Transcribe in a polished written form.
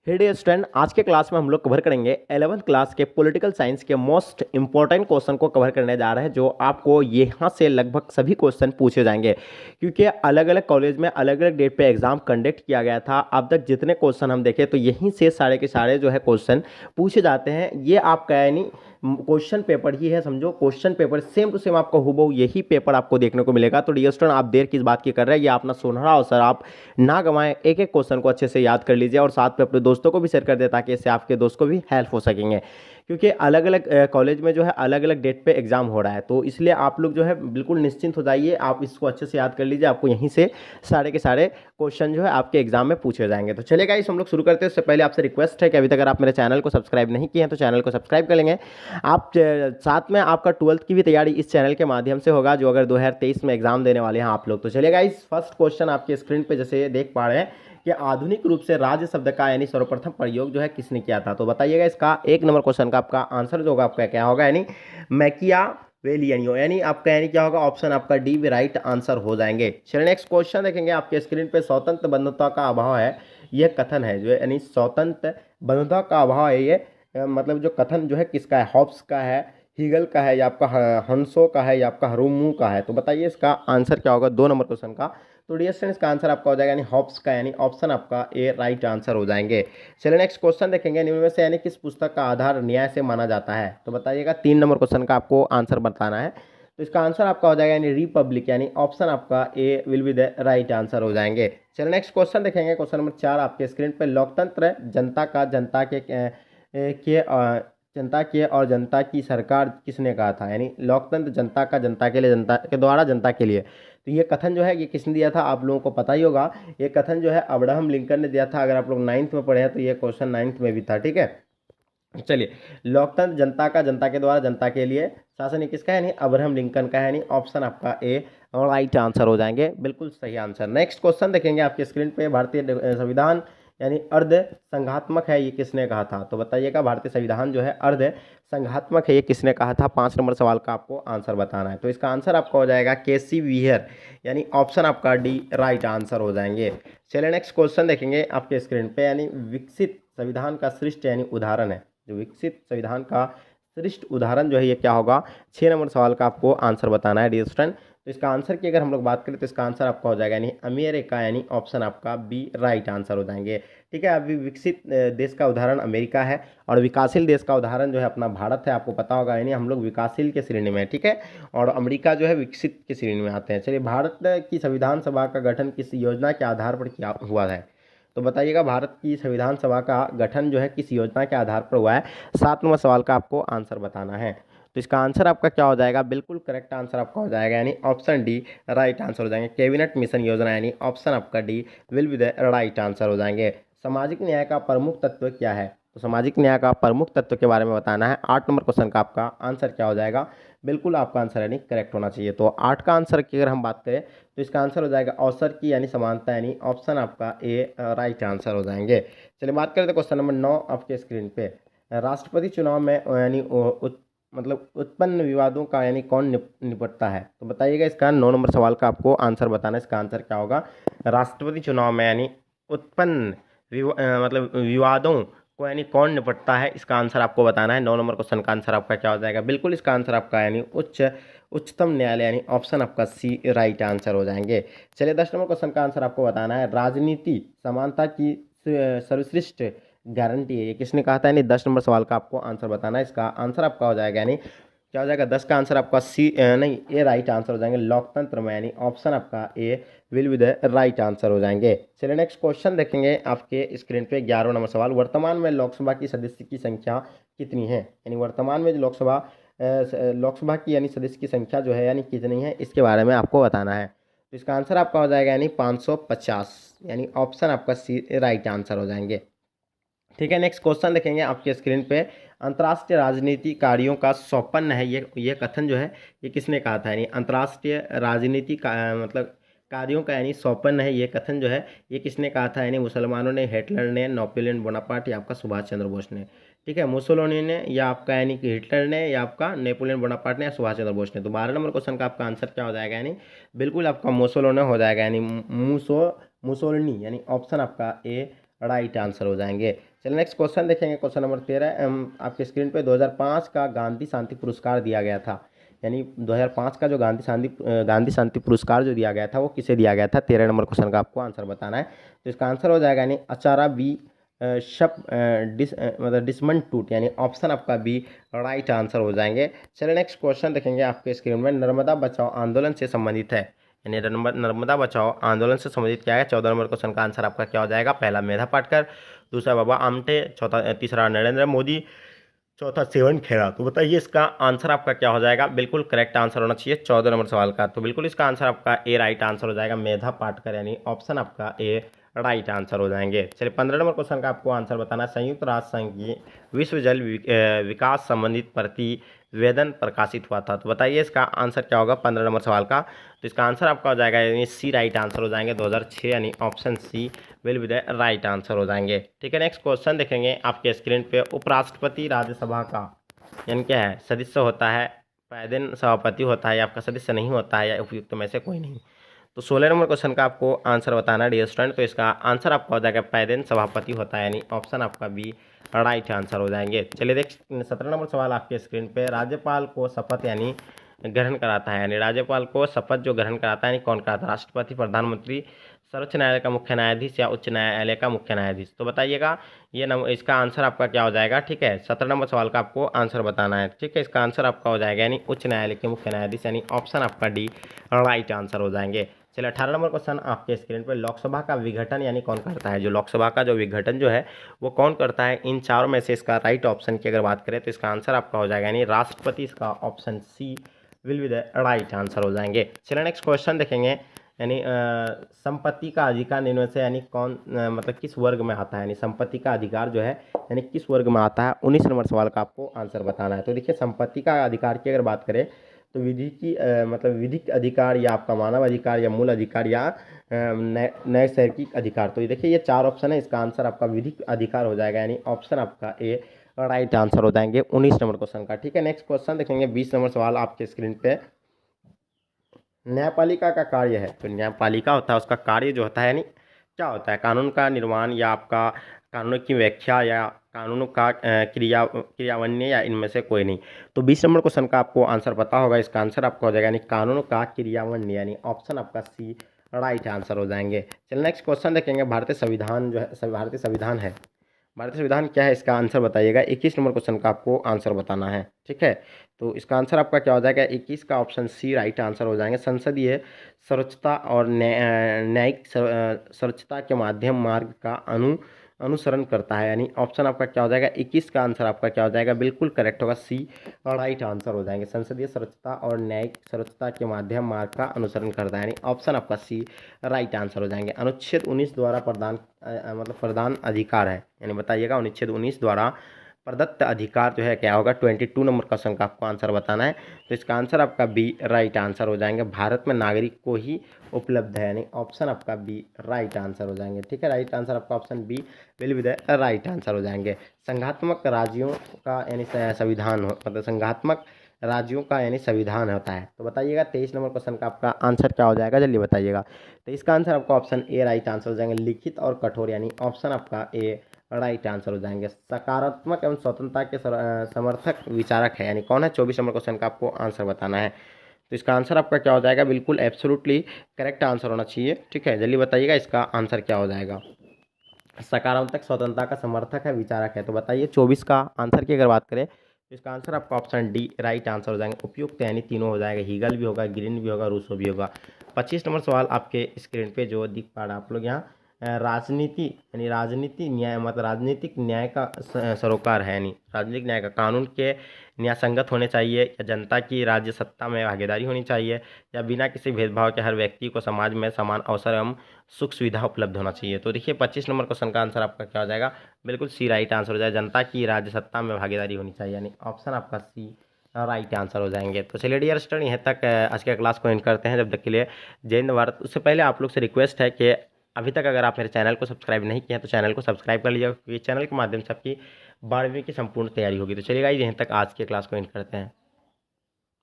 Dear student, आज के class में हम लोग कवर करेंगे 11th क्लास के पॉलिटिकल साइंस के मोस्ट इंपॉर्टेंट क्वेश्चन को कवर करने जा रहे हैं, जो आपको यहाँ से लगभग सभी क्वेश्चन पूछे जाएंगे। क्योंकि अलग अलग कॉलेज में अलग अलग डेट पे एग्जाम कंडक्ट किया गया था। अब तक जितने क्वेश्चन हम देखें तो यहीं से सारे के सारे जो है क्वेश्चन पूछे जाते हैं। ये आपका यानी क्वेश्चन पेपर ही है, समझो question paper same to same आपको हूबहू यही पेपर आपको देखने को मिलेगा। तो डियर स्टूडेंट, आप देर किस बात की कर रहे हैं, ये अपना सुनहरा अवसर आप ना गंवाएं, एक एक क्वेश्चन को अच्छे से याद कर लीजिए और साथ में अपने दोस्तों को भी शेयर कर दे ताकि इससे आपके दोस्त को भी हेल्प हो सकेंगे। क्योंकि अलग अलग कॉलेज में जो है अलग अलग डेट पे एग्जाम हो रहा है, तो इसलिए आप लोग जो है बिल्कुल निश्चिंत हो जाइए, आप इसको अच्छे से याद कर लीजिए। आपको यहीं से सारे के सारे क्वेश्चन जो है आपके एग्जाम में पूछे जाएंगे। तो चलेगा गाइस, हम लोग शुरू करते हैं। उससे पहले आपसे रिक्वेस्ट है कि अभी तक अगर आप मेरे चैनल को सब्सक्राइब नहीं किए हैं तो चैनल को सब्सक्राइब कर लेंगे। आप साथ में आपका 12th की भी तैयारी इस चैनल के माध्यम से होगा, जो अगर 2023 में एग्जाम देने वाले हैं आप लोग। तो चलिए गाइस, फर्स्ट क्वेश्चन आपके स्क्रीन पे जैसे देख पा रहे हैं कि आधुनिक रूप से राज्य शब्द का यानी सर्वप्रथम प्रयोग जो है किसने किया था। तो बताइएगा इसका एक नंबर क्वेश्चन का आपका आंसर जो होगा आपका क्या होगा, यानी मैकियावेलियनो, यानी आपका यानी क्या होगा, ऑप्शन आपका डी भी राइट आंसर हो जाएंगे। चलिए नेक्स्ट क्वेश्चन देखेंगे आपके स्क्रीन पे। स्वतंत्र बंधुता का अभाव है, यह कथन है जो यानी स्वतंत्र बंधुता का अभाव है, ये मतलब जो कथन जो है किसका है, हॉब्स का है, हीगल का है, या आपका हंसो का है, या आपका हरूमू का है। तो बताइए इसका आंसर क्या होगा दो नंबर क्वेश्चन का। तो डियर स्टूडेंट्स, इसका आंसर आपका हो जाएगा यानी हॉब्स का, यानी ऑप्शन आपका ए राइट आंसर हो जाएंगे। चलिए नेक्स्ट क्वेश्चन देखेंगे। निम्न में से यानी किस पुस्तक का आधार न्याय से माना जाता है। तो बताइएगा तीन नंबर क्वेश्चन का आपको आंसर बताना है। तो इसका आंसर आपका हो जाएगा यानी रिपब्लिक, यानी ऑप्शन आपका A will be the right answer हो जाएंगे। चलिए नेक्स्ट क्वेश्चन देखेंगे। क्वेश्चन नंबर 4 आपके स्क्रीन पे। लोकतंत्र जनता का जनता के और जनता की सरकार किसने कहा था, यानी लोकतंत्र जनता का जनता के लिए, जनता के द्वारा जनता के लिए। तो ये कथन जो है ये किसने दिया था, आप लोगों को पता ही होगा। ये कथन जो है अब्राहम लिंकन ने दिया था। अगर आप लोग 9th में पढ़े हैं तो ये क्वेश्चन 9th में भी था, ठीक है। चलिए, लोकतंत्र जनता का जनता के द्वारा जनता के लिए शासन ये किसका है, यानी अब्राहम लिंकन का है, यानी ऑप्शन आपका ए राइट आंसर हो जाएंगे, बिल्कुल सही आंसर। नेक्स्ट क्वेश्चन देखेंगे आपके स्क्रीन पे। भारतीय संविधान यानी अर्ध संघात्मक है, ये किसने कहा था। तो बताइएगा भारतीय संविधान जो है अर्ध संघात्मक है, ये किसने कहा था। 5 नंबर सवाल का आपको आंसर बताना है। तो इसका आंसर आपका हो जाएगा केसी वीहर, यानी ऑप्शन आपका डी राइट आंसर हो जाएंगे। चलिए नेक्स्ट क्वेश्चन देखेंगे आपके स्क्रीन पे। यानी विकसित संविधान का श्रेष्ठ यानी उदाहरण है, जो विकसित संविधान का श्रेष्ठ उदाहरण जो है ये क्या होगा। 6 नंबर सवाल का आपको आंसर बताना है डियर स्टूडेंट। तो इसका आंसर की अगर हम लोग बात करें तो इसका आंसर आपका हो जाएगा यानी अमेरिका, यानी ऑप्शन आपका बी राइट आंसर हो जाएंगे, ठीक है। अभी विकसित देश का उदाहरण अमेरिका है और विकासशील देश का उदाहरण जो है अपना भारत है, आपको पता होगा। यानी हम लोग विकासशील के श्रेणी में है, ठीक है, और अमेरिका जो है विकसित की श्रेणी में आते हैं। चलिए, भारत की संविधान सभा का गठन किस योजना के आधार पर किया हुआ है। तो बताइएगा भारत की संविधान सभा का गठन जो है किस योजना के आधार पर हुआ है। 7 नंबर सवाल का आपको आंसर बताना है। तो इसका आंसर आपका क्या हो जाएगा, बिल्कुल करेक्ट आंसर आपका हो जाएगा, यानी ऑप्शन डी राइट आंसर हो जाएंगे। कैबिनेट मिशन योजना, यानी ऑप्शन आपका D will be the right answer हो जाएंगे। सामाजिक न्याय का प्रमुख तत्व क्या है। तो सामाजिक न्याय का प्रमुख तत्व के बारे में बताना है। 8 नंबर क्वेश्चन का आपका आंसर क्या हो जाएगा, बिल्कुल आपका आंसर यानी करेक्ट होना चाहिए। तो 8 का आंसर की अगर हम बात करें तो इसका आंसर हो जाएगा अवसर की, यानी समानता, यानी ऑप्शन आपका ए राइट आंसर हो जाएंगे। चलिए बात करते हैं क्वेश्चन नंबर 9 आपके स्क्रीन पे। राष्ट्रपति चुनाव में यानी मतलब उत्पन्न विवादों का यानी कौन निपटता है। तो बताइएगा इसका 9 नंबर सवाल का आपको आंसर बताना है। इसका आंसर क्या होगा, राष्ट्रपति चुनाव में यानी उत्पन्न मतलब विवादों को यानी कौन निपटता है, इसका आंसर आपको बताना है। 9 नंबर क्वेश्चन का आंसर आपका क्या हो जाएगा, बिल्कुल इसका आंसर आपका यानी उच्चतम न्यायालय, यानी ऑप्शन आपका सी राइट आंसर हो जाएंगे। चलिए 10 नंबर क्वेश्चन का आंसर आपको बताना है। राजनीति समानता की सर्वश्रेष्ठ गारंटी है, ये किसने कहा था, यानी 10 नंबर सवाल का आपको आंसर बताना है। इसका आंसर आपका हो जाएगा यानी क्या हो जाएगा, 10 का आंसर आपका सी नहीं ए राइट आंसर हो जाएंगे, लोकतंत्र में, यानी ऑप्शन आपका A will be the right answer हो जाएंगे। चलिए नेक्स्ट क्वेश्चन देखेंगे आपके स्क्रीन पे। 11 नंबर सवाल। वर्तमान में लोकसभा की सदस्य की संख्या कितनी है, यानी वर्तमान में जो लोकसभा की यानी सदस्य की संख्या जो है यानी कितनी है, इसके बारे में आपको बताना है। तो इसका आंसर आपका हो जाएगा यानी 550, यानी ऑप्शन आपका सी राइट आंसर हो जाएंगे, ठीक है। नेक्स्ट क्वेश्चन देखेंगे आपके स्क्रीन पे। अंतर्राष्ट्रीय राजनीति कार्यों का सौपन्न है, ये कथन जो है ये किसने कहा था, यानी अंतर्राष्ट्रीय राजनीति का मतलब कार्यों का यानी सौपन्न है, ये कथन जो है ये किसने कहा था, यानी मुसलमानों ने, हिटलर ने, नेपोलियन बोनापार्ट, या आपका सुभाष चंद्र बोस ने, ठीक है। मुसोलिनी ने, या आपका यानी कि हिटलर ने, या आपका नेपोलियन बोनापार्ट ने, या सुभाष चंद्र बोस ने। तो 12 नंबर क्वेश्चन का आपका आंसर क्या हो जाएगा, यानी बिल्कुल आपका मुसोलिनी हो जाएगा, यानी मुसोलिनी, यानी ऑप्शन आपका ए राइट आंसर हो जाएंगे। चलिए नेक्स्ट क्वेश्चन देखेंगे। क्वेश्चन नंबर 13 आपके स्क्रीन पे 2005 का गांधी शांति पुरस्कार दिया गया था, यानी 2005 का जो गांधी शांति पुरस्कार जो दिया गया था वो किसे दिया गया था। 13 नंबर क्वेश्चन का आपको आंसर बताना है। तो इसका आंसर हो जाएगा यानी आचार्य बी शप मतलब डिसमंड टूट, यानी ऑप्शन आपका बी राइट आंसर हो जाएंगे। चलिए नेक्स्ट क्वेश्चन देखेंगे आपके स्क्रीन में। नर्मदा बचाओ आंदोलन से संबंधित है, यानी नर्मदा बचाओ आंदोलन से संबंधित क्या है। 14 नंबर क्वेश्चन का आंसर आपका क्या हो जाएगा। पहला मेधा पाटकर, दूसरा बाबा आमटे, तीसरा नरेंद्र मोदी, चौथा सेवन खेरा। तो बताइए इसका आंसर आपका क्या हो जाएगा। बिल्कुल करेक्ट आंसर होना चाहिए 14 नंबर सवाल का। तो बिल्कुल इसका आंसर आपका ए राइट आंसर हो जाएगा, मेधा पाटकर, यानी ऑप्शन आपका ए राइट आंसर हो जाएंगे। चलिए 15 नंबर क्वेश्चन का आपको आंसर बताना है। संयुक्त राष्ट्र संघ की विश्व जल विकास संबंधित प्रतिवेदन प्रकाशित हुआ था। तो बताइए इसका आंसर क्या होगा 15 नंबर सवाल का। तो इसका आंसर आपका हो जाएगा यानी सी राइट आंसर हो जाएंगे 2006, यानी option C will be the right answer हो जाएंगे। ठीक है नेक्स्ट क्वेश्चन देखेंगे आपके स्क्रीन पे। उपराष्ट्रपति राज्यसभा का यानी क्या है, सदस्य होता है, पायदेन सभापति होता है, या आपका सदस्य नहीं होता है, या उपयुक्त में से कोई नहीं। तो 16 नंबर क्वेश्चन का आपको आंसर बताना है डियर स्टूडेंट। तो इसका आंसर आपका हो जाएगा पायदेन सभापति होता है, यानी ऑप्शन आपका बी राइट आंसर हो जाएंगे। चलिए देख 17 नंबर सवाल आपके स्क्रीन पे। राज्यपाल को शपथ यानी ग्रहण कराता है, यानी राज्यपाल को शपथ जो ग्रहण कराता है यानी कौन कराता है। राष्ट्रपति, प्रधानमंत्री, सर्वोच्च न्यायालय का मुख्य न्यायाधीश, या उच्च न्यायालय का मुख्य न्यायाधीश। तो बताइएगा ये इसका आंसर आपका क्या हो जाएगा। ठीक है 17 नंबर सवाल का आपको आंसर बताना है। ठीक है इसका आंसर आपका हो जाएगा यानी उच्च न्यायालय के मुख्य न्यायाधीश, यानी ऑप्शन आपका डी राइट आंसर हो जाएंगे। चलिए 18 नंबर क्वेश्चन आपके स्क्रीन पर। लोकसभा का विघटन यानी कौन करता है। जो लोकसभा का जो विघटन जो है वो कौन करता है। इन चारों में से इसका राइट ऑप्शन की अगर बात करें तो इसका आंसर आपका हो जाएगा यानी राष्ट्रपति, इसका option C will be the right answer हो जाएंगे। चलिए नेक्स्ट क्वेश्चन देखेंगे। यानी संपत्ति का अधिकार निम्न से यानी कौन मतलब किस वर्ग में आता है, यानी संपत्ति का अधिकार जो है यानी किस वर्ग में आता है। 19 नंबर सवाल का आपको आंसर बताना है। तो देखिए संपत्ति का अधिकार की अगर बात करें तो विधि की मतलब विधिक अधिकार, या आपका मानव अधिकार, या मूल अधिकार, या नैसर्गिक अधिकार। तो ये देखिए ये 4 ऑप्शन है, इसका आंसर आपका विधिक अधिकार हो जाएगा, यानी ऑप्शन आपका ए राइट आंसर हो जाएंगे 19 नंबर क्वेश्चन का। ठीक है नेक्स्ट क्वेश्चन देखेंगे 20 नंबर सवाल आपके स्क्रीन पे। न्यायपालिका का कार्य है, तो न्यायपालिका होता है उसका कार्य जो होता है यानी क्या होता है। कानून का निर्माण, या आपका कानून की व्याख्या, या कानून का क्रियान्वयन, या इनमें से कोई नहीं। तो 20 नंबर क्वेश्चन का आपको आंसर पता होगा, इसका आंसर आपका हो जाएगा यानी कानून का क्रियान्वयन, यानी ऑप्शन आपका सी राइट आंसर हो जाएंगे। चलिए नेक्स्ट क्वेश्चन देखेंगे। भारतीय संविधान जो है भारतीय संविधान है, भारतीय संविधान क्या है इसका आंसर बताइएगा। 21 नंबर क्वेश्चन का आपको आंसर बताना है। ठीक है तो इसका आंसर आपका क्या हो जाएगा 21 का ऑप्शन सी राइट आंसर हो जाएंगे। संसदीय सर्वोच्चता और न्यायिक सर्वोच्चता के माध्यम मार्ग का अनुसरण करता है, यानी ऑप्शन आपका क्या हो जाएगा 21 का आंसर आपका क्या हो जाएगा। बिल्कुल करेक्ट होगा सी राइट आंसर हो जाएंगे। संसदीय सर्वोच्चता और न्यायिक सर्वोच्चता के माध्यम मार्ग का अनुसरण करता है, यानी ऑप्शन आपका सी राइट आंसर हो जाएंगे। अनुच्छेद 19 द्वारा प्रदान अधिकार है, यानी बताइएगा अनुच्छेद 19 द्वारा प्रदत्त अधिकार जो है क्या होगा। 22 नंबर क्वेश्चन का आपको आंसर बताना है। तो इसका आंसर आपका बी राइट आंसर हो जाएंगे। भारत में नागरिक को ही उपलब्ध है, यानी ऑप्शन आपका बी राइट आंसर हो जाएंगे। ठीक है राइट आंसर आपका option B will be the right answer हो जाएंगे। संघात्मक राज्यों का यानी संविधान मतलब संघात्मक राज्यों का यानी संविधान होता है। तो बताइएगा 23 नंबर क्वेश्चन का आपका आंसर क्या हो जाएगा, जल्दी बताइएगा। तो इसका आंसर आपका ऑप्शन ए राइट आंसर हो जाएंगे। लिखित और कठोर, यानी ऑप्शन आपका ए राइट आंसर हो जाएंगे। सकारात्मक एवं स्वतंत्रता के समर्थक विचारक है, यानी कौन है। 24 नंबर क्वेश्चन का आपको आंसर बताना है। तो इसका आंसर आपका क्या हो जाएगा। बिल्कुल एब्सोल्युटली करेक्ट आंसर होना चाहिए। ठीक है जल्दी बताइएगा इसका आंसर क्या हो जाएगा। सकारात्मक स्वतंत्रता का समर्थक है, विचारक है। तो बताइए 24 का आंसर की अगर बात करें तो इसका आंसर आपका ऑप्शन डी राइट आंसर हो जाएंगे। उपयुक्त यानी तीनों हो जाएगा, हीगल भी होगा, ग्रीन भी होगा, रूसो भी होगा। 25 नंबर सवाल आपके स्क्रीन पे जो दिख पा रहा है आप लोग यहाँ राजनीति यानी राजनीति न्याय मतलब राजनीतिक न्याय का सरोकार है, यानी राजनीतिक न्याय का कानून के न्यायसंगत होने चाहिए, या जनता की राज्य सत्ता में भागीदारी होनी चाहिए, या बिना किसी भेदभाव के हर व्यक्ति को समाज में समान अवसर एवं सुख सुविधा उपलब्ध होना चाहिए। तो देखिए 25 नंबर क्वेश्चन का आंसर आपका क्या हो जाएगा। बिल्कुल सी राइट आंसर हो जाएगा। जनता की राज्य सत्ता में भागीदारी होनी चाहिए, यानी ऑप्शन आपका सी राइट आंसर हो जाएंगे। तो चलिए डियर स्टूडेंट यहाँ तक आज के क्लास को एंड करते हैं। जब तक के लिए जय हिंद भारत। उससे पहले आप लोग से रिक्वेस्ट है कि अभी तक अगर आप मेरे चैनल को सब्सक्राइब नहीं किए हैं तो चैनल को सब्सक्राइब कर लीजिएगा, क्योंकि चैनल के माध्यम से आपकी 12वीं की संपूर्ण तैयारी होगी। तो चलिए गाइस यहीं तक आज के क्लास को एंड करते हैं।